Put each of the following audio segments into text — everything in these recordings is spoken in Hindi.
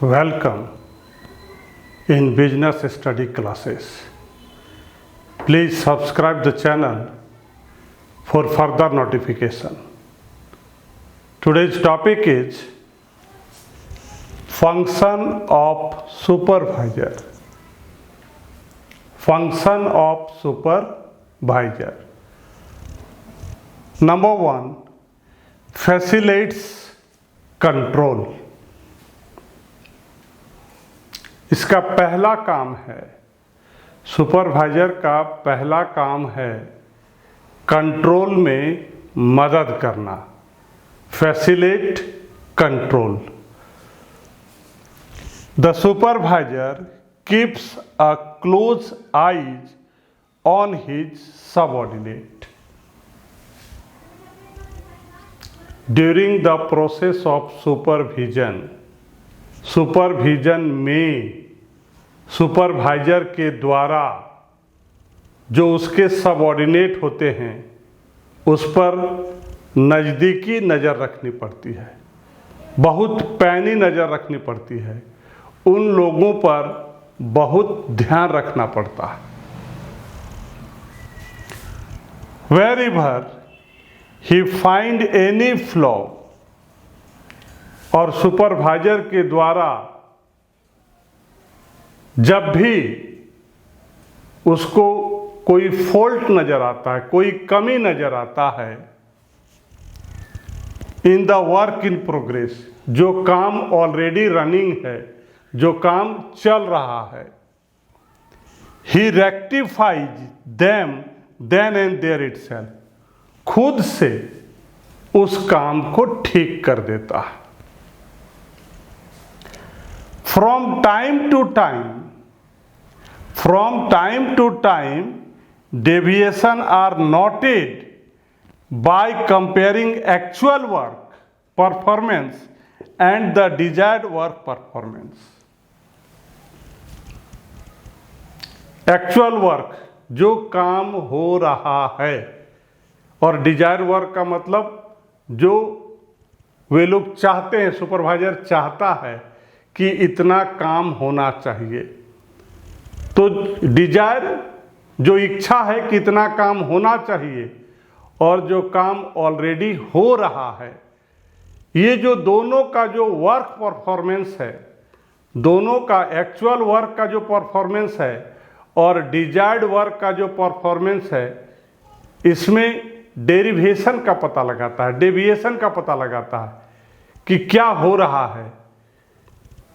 Welcome in business study classes. Please subscribe the channel for further notification. Today's topic is function of supervisor. Function of supervisor. Number 1, facilitates control. इसका पहला काम है, सुपरवाइजर का पहला काम है कंट्रोल में मदद करना, facilitate control. The supervisor keeps a close eyes on his subordinate during the process of supervision. Supervision में सुपरवाइजर के द्वारा जो उसके सबऑर्डिनेट होते हैं उस पर नज़दीकी नज़र रखनी पड़ती है, बहुत पैनी नज़र रखनी पड़ती है, उन लोगों पर बहुत ध्यान रखना पड़ता है। Wherever he find any flaw, और सुपरवाइजर के द्वारा जब भी उसको कोई फॉल्ट नजर आता है, कोई कमी नजर आता है in the work in progress, जो काम ऑलरेडी रनिंग है, जो काम चल रहा है, ही rectifies them then and there itself, खुद से उस काम को ठीक कर देता है। From time to time, deviation are noted by comparing actual work performance and the desired work performance. Actual work जो काम हो रहा है और डिजायर वर्क का मतलब जो वे लोग चाहते हैं, सुपरवाइजर चाहता है कि इतना काम होना चाहिए, तो डिजायर जो इच्छा है कि इतना काम होना चाहिए और जो काम ऑलरेडी हो रहा है, ये जो दोनों का जो वर्क परफॉर्मेंस है, दोनों का एक्चुअल वर्क का जो परफॉर्मेंस है और डिजायर्ड वर्क का जो परफॉर्मेंस है, इसमें डेरिवेशन का पता लगाता है, डेविएशन का पता लगाता है कि क्या हो रहा है,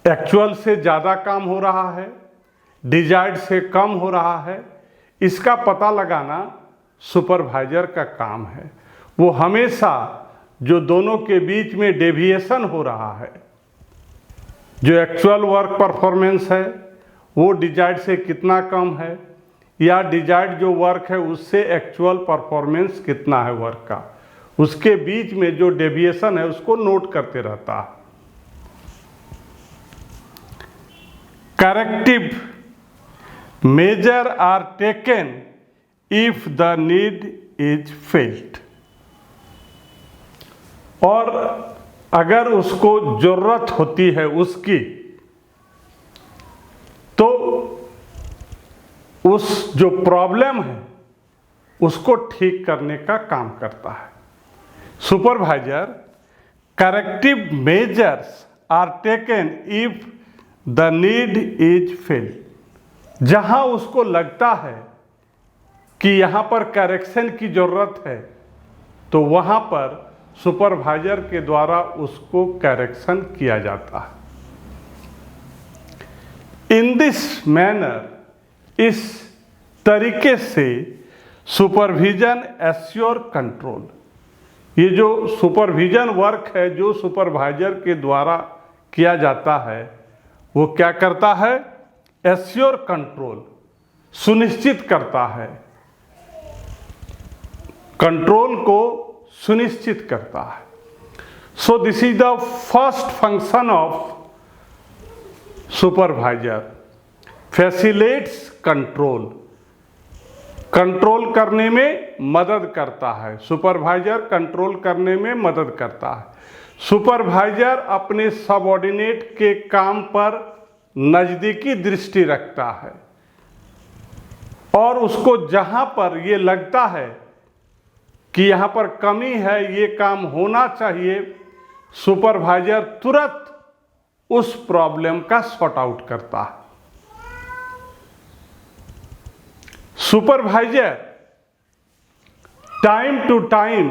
एक्चुअल से ज़्यादा काम हो रहा है, डिजायर्ड से कम हो रहा है, इसका पता लगाना सुपरवाइजर का काम है। वो हमेशा जो दोनों के बीच में डेविएशन हो रहा है, जो एक्चुअल वर्क परफॉर्मेंस है वो डिजायर्ड से कितना कम है, या डिजायर्ड जो वर्क है उससे एक्चुअल परफॉर्मेंस कितना है वर्क का, उसके बीच में जो डेविएशन है उसको नोट करते रहता है। Corrective measures are taken if the need is felt, और अगर उसको जरूरत होती है उसकी, तो उस जो प्रॉब्लम है उसको ठीक करने का काम करता है। Supervisor corrective measures are taken if the need is felt, जहां उसको लगता है कि यहां पर करेक्शन की जरूरत है, तो वहां पर सुपरवाइजर के द्वारा उसको करेक्शन किया जाता है। इन दिस मैनर, इस तरीके से सुपरविजन एश्योर कंट्रोल, ये जो सुपरविजन वर्क है जो सुपरवाइजर के द्वारा किया जाता है, वो क्या करता है, एश्योर कंट्रोल, सुनिश्चित करता है, कंट्रोल को सुनिश्चित करता है। So this is the first function of supervisor, facilitates control, control करने में मदद करता है, सुपरवाइजर कंट्रोल करने में मदद करता है। सुपरवाइजर अपने सबऑर्डिनेट के काम पर नज़दीकी दृष्टि रखता है और उसको जहां पर ये लगता है कि यहाँ पर कमी है, ये काम होना चाहिए, सुपरवाइजर तुरंत उस प्रॉब्लम का सॉर्ट आउट करता है। Supervisor time to time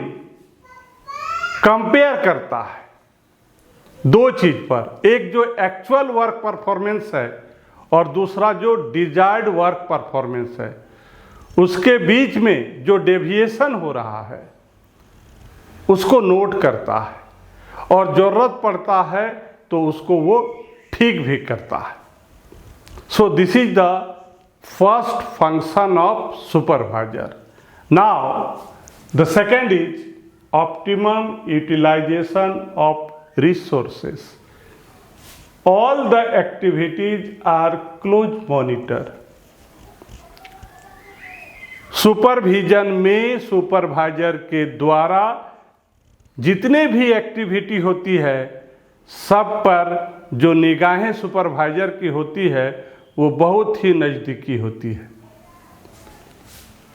compare करता है दो चीज पर, एक जो एक्चुअल वर्क परफॉर्मेंस है और दूसरा जो डिजायर्ड वर्क परफॉर्मेंस है, उसके बीच में जो डेविएशन हो रहा है उसको नोट करता है और जरूरत पड़ता है तो उसको वो ठीक भी करता है। So this is the first function of supervisor. Now the second is optimum utilization of resources. All the activities are close monitored. Supervision में सुपरवाइजर के द्वारा जितने भी एक्टिविटी होती है सब पर जो निगाहें सुपरवाइजर की होती है वो बहुत ही नज़दीकी होती है।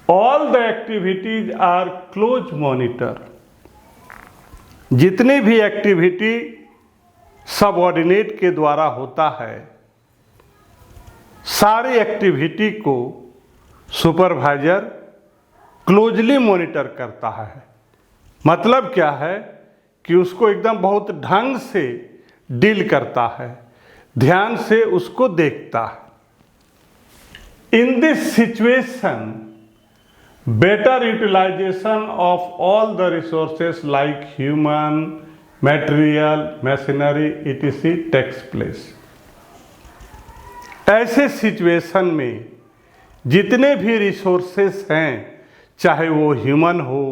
All the activities are close monitor. जितनी भी एक्टिविटी सबऑर्डिनेट के द्वारा होता है, सारी एक्टिविटी को सुपरवाइजर क्लोजली मॉनिटर करता है। मतलब क्या है कि उसको एकदम बहुत ढंग से डील करता है, ध्यान से उसको देखता है। In this situation better utilization of all the resources like human, material, machinery, etc. takes place. ऐसे सिचुएशन में जितने भी रिसोर्सेस हैं, चाहे वो ह्यूमन हो,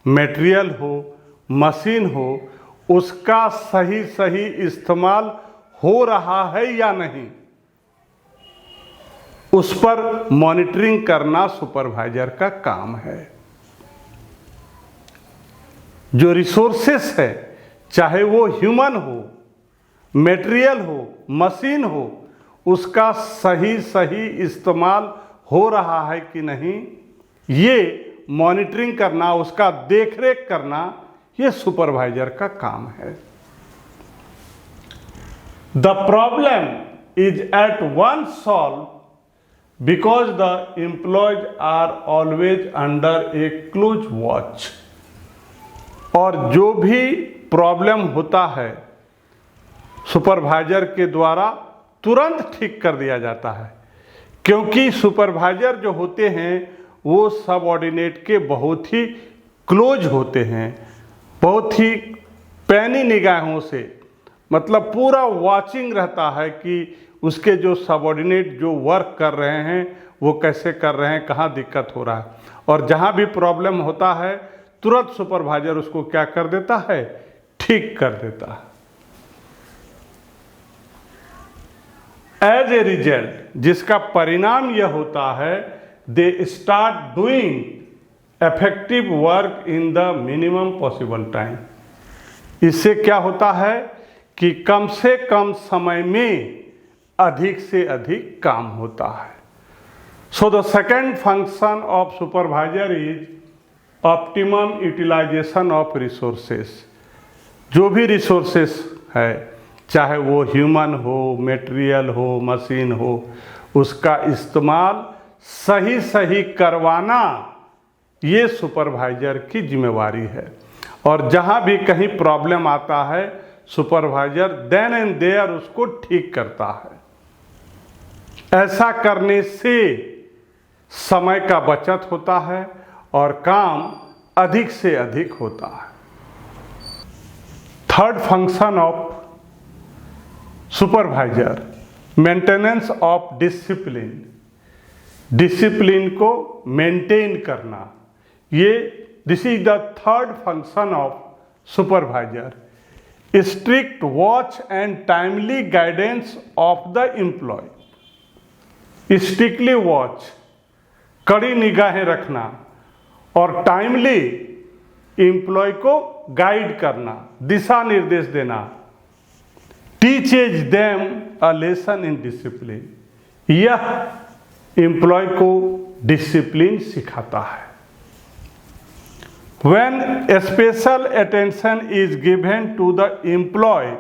मटेरियल हो, मशीन हो, उसका सही सही इस्तेमाल हो रहा है या नहीं, उस पर मॉनिटरिंग करना सुपरवाइजर का काम है। जो रिसोर्सेस है, चाहे वो ह्यूमन हो, मटेरियल हो, मशीन हो, उसका सही सही इस्तेमाल हो रहा है कि नहीं, ये मॉनिटरिंग करना, उसका देखरेख करना, ये सुपरवाइजर का काम है। The problem is at once solved because the employees are always under a close watch। और जो भी प्रॉब्लम होता है सुपरवाइजर के द्वारा तुरंत ठीक कर दिया जाता है, क्योंकि सुपरवाइजर जो होते हैं वो सबऑर्डिनेट के बहुत ही क्लोज होते हैं, बहुत ही पैनी निगाहों से, मतलब पूरा वॉचिंग रहता है कि उसके जो सबऑर्डिनेट जो वर्क कर रहे हैं वो कैसे कर रहे हैं, कहाँ दिक्कत हो रहा है, और जहाँ भी प्रॉब्लम होता है तुरंत सुपरवाइजर उसको क्या कर देता है, ठीक कर देता है। एज ए रिजल्ट, जिसका परिणाम यह होता है, they start doing effective work in the minimum possible time. इससे क्या होता है कि कम से कम समय में अधिक से अधिक काम होता है। So the second function of supervisor is optimum utilisation of resources. जो भी रिसोर्सेस है, चाहे वो ह्यूमन हो, मटेरियल हो, मशीन हो, उसका इस्तेमाल सही सही करवाना ये सुपरवाइजर की जिम्मेवारी है। और जहाँ भी कहीं प्रॉब्लम आता है सुपरवाइजर देन एंड देयर उसको ठीक करता है। ऐसा करने से समय का बचत होता है और काम अधिक से अधिक होता है। Third function of supervisor, maintenance of discipline. Discipline को मेंटेन करना, ये this is the third function of supervisor. Strict watch and timely guidance of the employee. Strictly watch, कड़ी निगाहें रखना और टाइमली एम्प्लॉय को गाइड करना, दिशा निर्देश देना। Teaches them a lesson in discipline, यह एम्प्लॉय को डिसिप्लिन सिखाता है। When special attention is given to the employee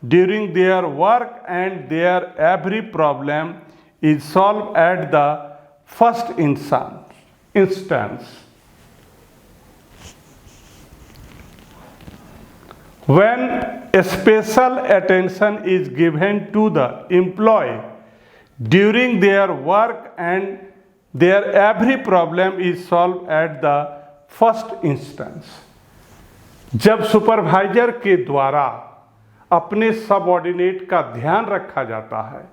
during their work and their every problem is solved at the first instance. When special attention is given to the employee during their work and their every problem is solved at the first instance, जब सुपरवाइजर के द्वारा अपने सबऑर्डिनेट का ध्यान रखा जाता है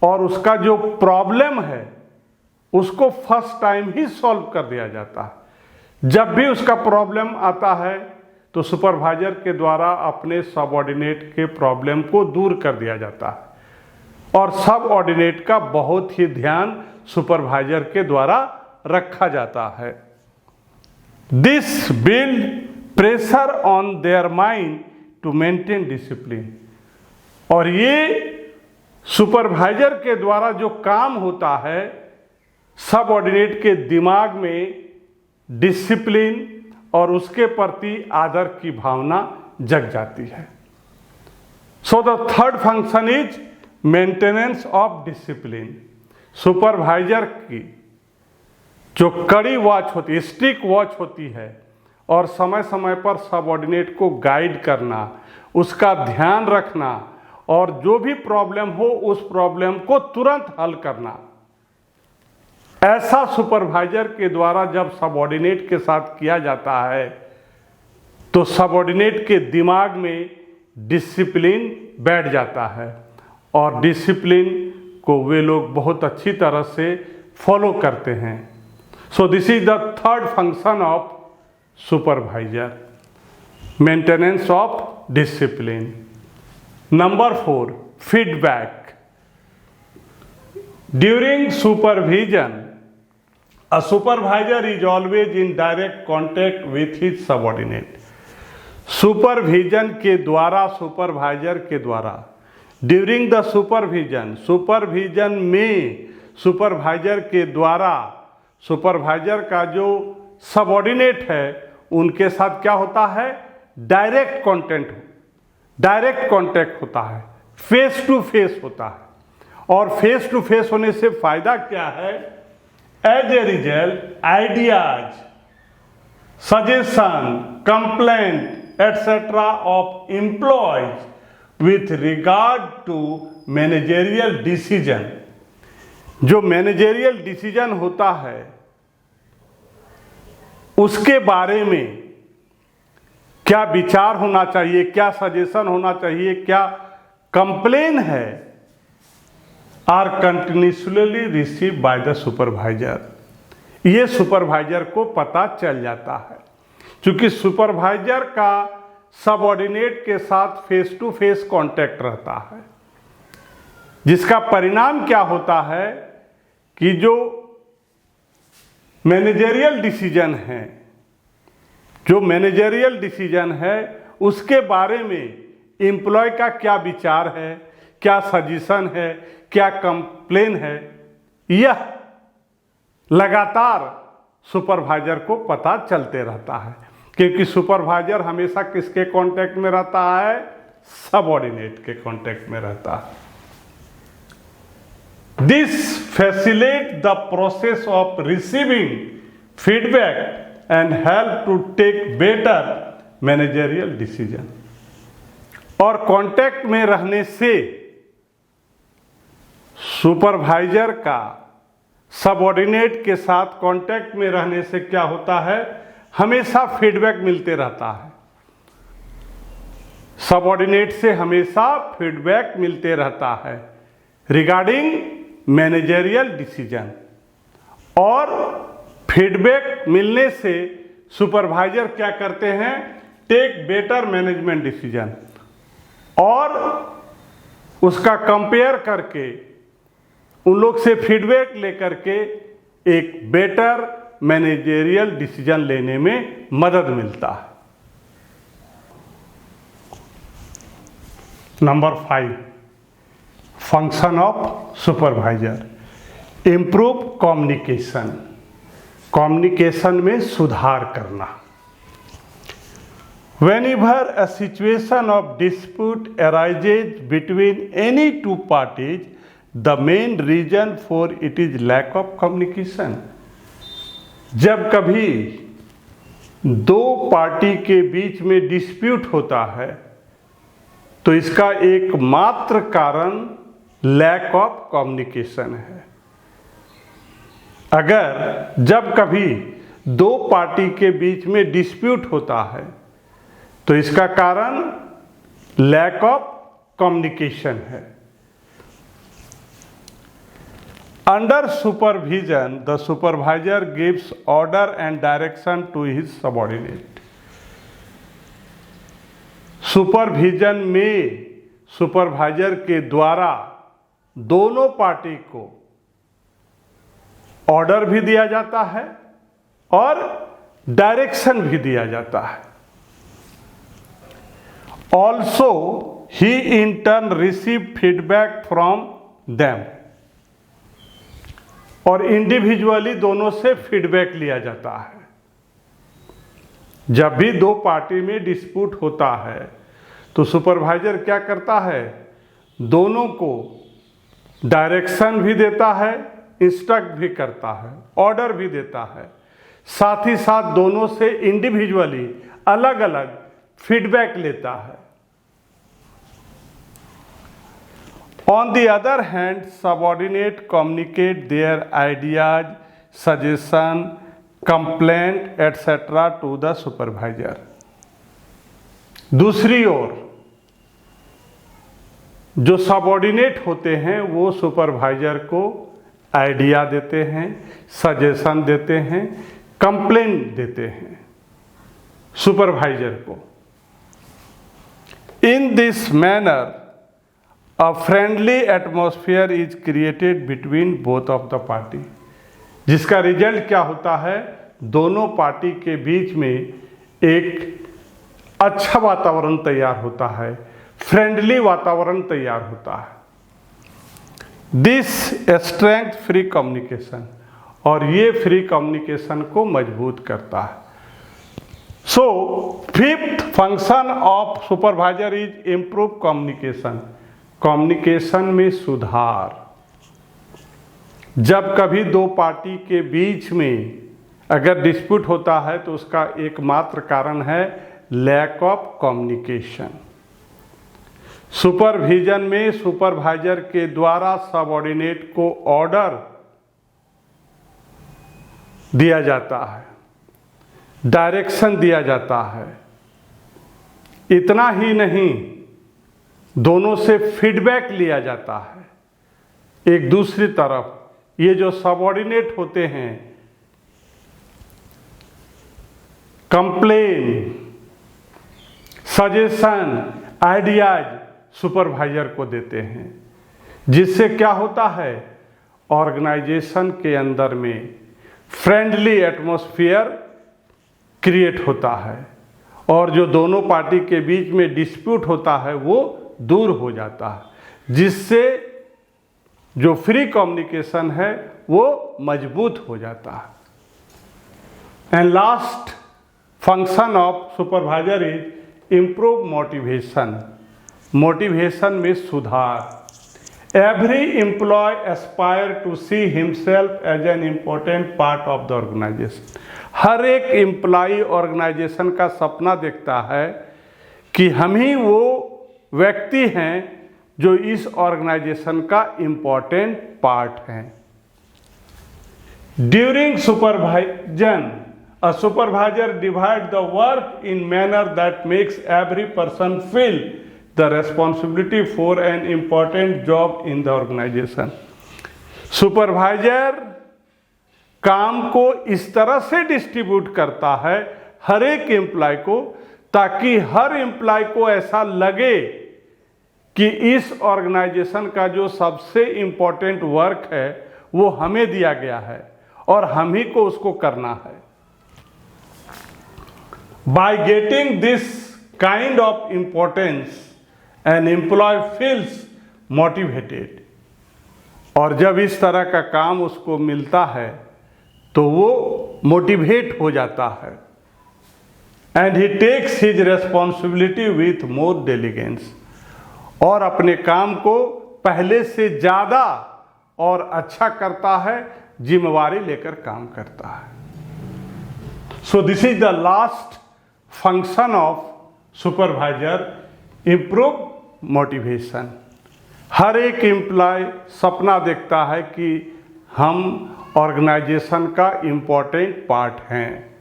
और उसका जो प्रॉब्लम है उसको फर्स्ट टाइम ही सॉल्व कर दिया जाता है। जब भी उसका प्रॉब्लम आता है तो सुपरवाइजर के द्वारा अपने सबऑर्डिनेट के प्रॉब्लम को दूर कर दिया जाता है और सबऑर्डिनेट का बहुत ही ध्यान सुपरवाइजर के द्वारा रखा जाता है। This build pressure on their mind to maintain discipline, और ये सुपरवाइजर के द्वारा जो काम होता है सबऑर्डिनेट के दिमाग में डिसिप्लिन और उसके प्रति आदर की भावना जग जाती है। So the third function is maintenance of discipline. Supervisor की जो कड़ी वॉच होती है, स्ट्रिक्ट वॉच होती है और समय समय पर सबऑर्डिनेट को गाइड करना, उसका ध्यान रखना और जो भी प्रॉब्लम हो उस प्रॉब्लम को तुरंत हल करना, ऐसा सुपरवाइजर के द्वारा जब सबऑर्डिनेट के साथ किया जाता है तो सबऑर्डिनेट के दिमाग में डिसिप्लिन बैठ जाता है और डिसिप्लिन को वे लोग बहुत अच्छी तरह से फॉलो करते हैं। So this is the third function of supervisor, maintenance of discipline. Number 4, feedback. During supervision, a supervisor is always in direct contact with his subordinate. Supervision के द्वारा, सुपरवाइजर के द्वारा ड्यूरिंग द सुपरविजन, सुपरविजन में सुपरवाइजर के द्वारा सुपरवाइजर का जो सबऑर्डिनेट है उनके साथ क्या होता है, डायरेक्ट कांटेक्ट होता है, फेस टू फेस होता है। और फेस टू फेस होने से फायदा क्या है, as a result ideas, suggestion, complaint etcetera of employees with regard to managerial decision, जो मैनेजेरियल डिसीजन होता है उसके बारे में क्या विचार होना चाहिए, क्या सजेशन होना चाहिए, क्या कंप्लेन है, are continuously receive by the supervisor. ये सुपरवाइजर को पता चल जाता है क्योंकि सुपरवाइजर का सबऑर्डिनेट के साथ फेस टू फेस कांटेक्ट रहता है, जिसका परिणाम क्या होता है कि जो मैनेजेरियल डिसीजन है उसके बारे में एम्प्लॉय का क्या विचार है, क्या सजेशन है, क्या कंप्लेन है, यह लगातार सुपरवाइजर को पता चलते रहता है क्योंकि सुपरवाइजर हमेशा किसके कांटेक्ट में रहता है, सबऑर्डिनेट के कांटेक्ट में रहता है। This facilitates the process of receiving feedback and help to take better managerial decision. और कांटेक्ट में रहने से सुपरवाइजर का सबऑर्डिनेट के साथ कांटेक्ट में रहने से क्या होता है, हमेशा फीडबैक मिलते रहता है। सबऑर्डिनेट से हमेशा फीडबैक मिलते रहता है रिगार्डिंग मैनेजेरियल डिसीजन, और फीडबैक मिलने से सुपरवाइजर क्या करते हैं, टेक बेटर मैनेजमेंट डिसीजन, और उसका कंपेयर करके उन लोग से फीडबैक लेकर के एक बेटर मैनेजेरियल डिसीजन लेने में मदद मिलता है। Number 5, function of supervisor, improve communication, communication में सुधार करना। Whenever a situation of dispute arises between any two parties, the main reason for it is lack of communication. जब कभी दो पार्टी के बीच में डिस्प्यूट होता है तो इसका एकमात्र कारण लैक ऑफ कम्युनिकेशन है। अगर जब कभी दो पार्टी के बीच में डिस्प्यूट होता है तो इसका कारण लैक ऑफ कम्युनिकेशन है। Under supervision the supervisor gives order and direction to his subordinate. Supervision में सुपरवाइजर के द्वारा दोनों पार्टी को ऑर्डर भी दिया जाता है और डायरेक्शन भी दिया जाता है। Also he in turn receive feedback from them, और इंडिविजुअली दोनों से फीडबैक लिया जाता है। जब भी दो पार्टी में डिस्प्यूट होता है तो सुपरवाइजर क्या करता है, दोनों को डायरेक्शन भी देता है, इंस्ट्रक्ट भी करता है, ऑर्डर भी देता है, साथ ही साथ दोनों से इंडिविजुअली अलग अलग फीडबैक लेता है। On the other hand, subordinate communicate their ideas, suggestion, complaint, etc. to the supervisor. दूसरी ओर जो सबऑर्डिनेट होते हैं वो सुपरवाइजर को आइडिया देते हैं, सजेशन देते हैं, कंप्लेंट देते हैं सुपरवाइजर को। In this manner A friendly atmosphere is created between both of the party, जिसका रिजल्ट क्या होता है, दोनों पार्टी के बीच में एक अच्छा वातावरण तैयार होता है, फ्रेंडली वातावरण तैयार होता है। दिस स्ट्रेंथ फ्री कम्युनिकेशन, और ये फ्री कम्युनिकेशन को मजबूत करता है। So fifth function of supervisor is improve communication, communication में सुधार। जब कभी दो पार्टी के बीच में अगर डिस्प्यूट होता है तो उसका एकमात्र कारण है लैक ऑफ कम्युनिकेशन। सुपरविजन में सुपरवाइजर के द्वारा सबऑर्डिनेट को ऑर्डर दिया जाता है, डायरेक्शन दिया जाता है। इतना ही नहीं, दोनों से फीडबैक लिया जाता है एक दूसरी तरफ। ये जो सबऑर्डिनेट होते हैं कंप्लेन, सजेशन, आइडियाज सुपरवाइजर को देते हैं, जिससे क्या होता है, ऑर्गेनाइजेशन के अंदर में फ्रेंडली एटमॉस्फेयर क्रिएट होता है और जो दोनों पार्टी के बीच में डिस्प्यूट होता है वो दूर हो जाता है, जिससे जो फ्री कम्युनिकेशन है वो मजबूत हो जाता है। And last function of supervisor is improve motivation, motivation में सुधार। Every employ aspire to see himself as an important part of the organisation. हर एक एम्प्लॉय ऑर्गेनाइजेशन का सपना देखता है कि हम ही वो व्यक्ति हैं जो इस ऑर्गेनाइजेशन का इम्पोर्टेंट पार्ट हैं। During supervision a supervisor divide the work in manner that makes every person feel the responsibility for an important job in the organisation. Supervisor काम को इस तरह से डिस्ट्रीब्यूट करता है हर एक एम्प्लॉय को, ताकि हर एम्प्लॉय को ऐसा लगे कि इस ऑर्गेनाइजेशन का जो सबसे इम्पोर्टेंट वर्क है वो हमें दिया गया है और हम ही को उसको करना है। By getting this kind of importance an employee feels motivated. और जब इस तरह का काम उसको मिलता है तो वो मोटिवेट हो जाता है। And he takes his responsibility with more diligence, और अपने काम को पहले से ज़्यादा और अच्छा करता है, जिम्मेवारी लेकर काम करता है। So this is the last function of supervisor, improve motivation. हर एक एम्प्लॉय सपना देखता है कि हम ऑर्गेनाइजेशन का इम्पोर्टेंट पार्ट हैं,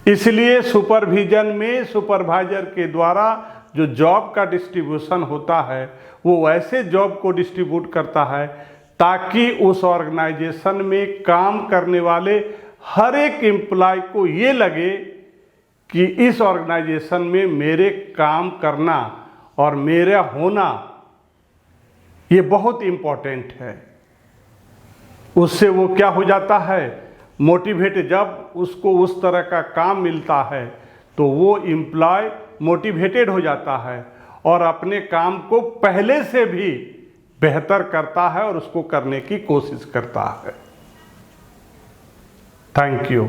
इसलिए सुपरविजन में सुपरवाइजर के द्वारा जो जॉब का डिस्ट्रीब्यूशन होता है वो वैसे जॉब को डिस्ट्रीब्यूट करता है ताकि उस ऑर्गेनाइजेशन में काम करने वाले हर एक एम्प्लॉय को ये लगे कि इस ऑर्गेनाइजेशन में मेरे काम करना और मेरा होना ये बहुत इम्पोर्टेंट है। उससे वो क्या हो जाता है, मोटिवेट। जब उसको उस तरह का काम मिलता है तो वो एम्प्लॉय मोटिवेटेड हो जाता है और अपने काम को पहले से भी बेहतर करता है और उसको करने की कोशिश करता है। Thank you.